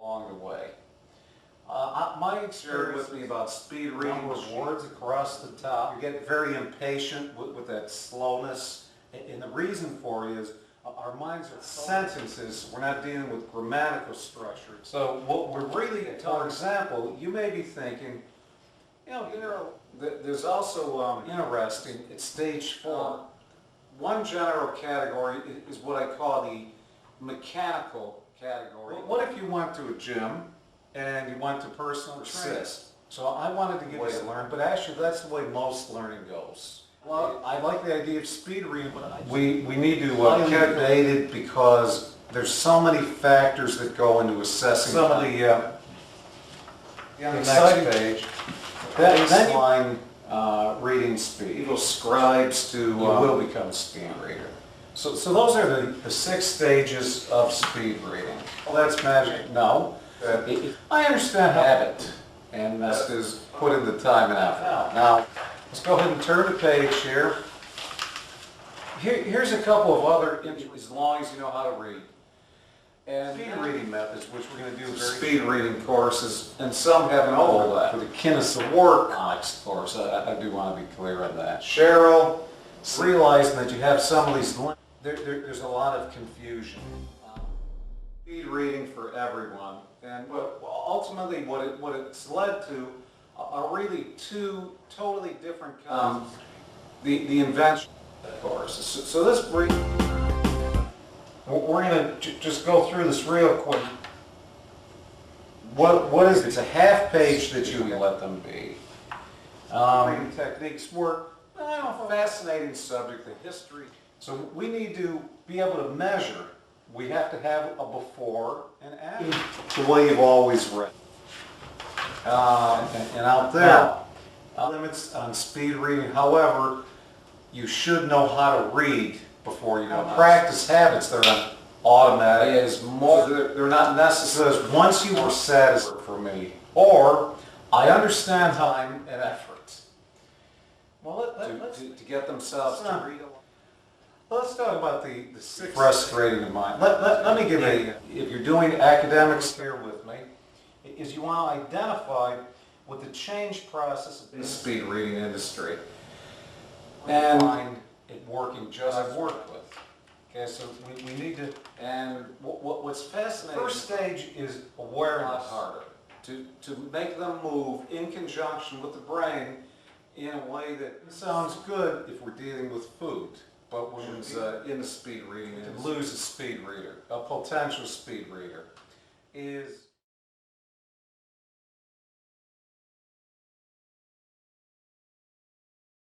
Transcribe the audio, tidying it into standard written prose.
along the way. My experience with me about speed reading Number of words across the top. you get very impatient with that slowness, and the reason for it is our minds are sentences. We're not dealing with grammatical structure. So what we're really, for example, you may be thinking, Darryl, there's also interesting at stage 4. One general category is what I call the mechanical category. What if you went to a gym and you went to personal training? So I wanted to give you a learn, but actually that's the way most learning goes. Well, I like the idea of speed reading, but we need to calculate it because there's so many factors that go into assessing some of the next page. Baseline reading speed. People scribes to you will become a speed reader. So those are the 6 stages of speed reading. Well, that's magic. No. I understand habit, and that is put in the time and effort. Now, let's go ahead and turn the page here. Here's a couple of other, as long as you know how to read. And speed reading methods, which we're going to do speed reading courses, and some have an overlap. For the Kinesics Work course, I do want to be clear on that. Cheryl, realizing that you have some of these, there's a lot of confusion. Speed reading for everyone, and ultimately what it's led to are really 2 totally different kinds. The invention courses. So this brief. We're going to just go through this real quick. What is it? It's a half page that you let them be. Reading techniques were a fascinating subject, the history. So we need to be able to measure. We have to have a before and after. The way you've always read. And out there, limits on speed reading. However, you should know how to read before you know. Practice habits, they're not automatic. Is more. They're not necessary. Once you are satisfied for me, or I understand time and effort. Well, to get themselves to read. Let's talk about the 6 frustrating in mind. Let me give if you're doing academics here with me, is you want to identify what the change process of the speed reading industry and find it working just as I've worked with. Okay, so we need to, and what's fascinating, first stage is awareness, harder to make them move in conjunction with the brain in a way that sounds good if we're dealing with food. But when it's in the speed reading, to lose a speed reader, a potential speed reader, is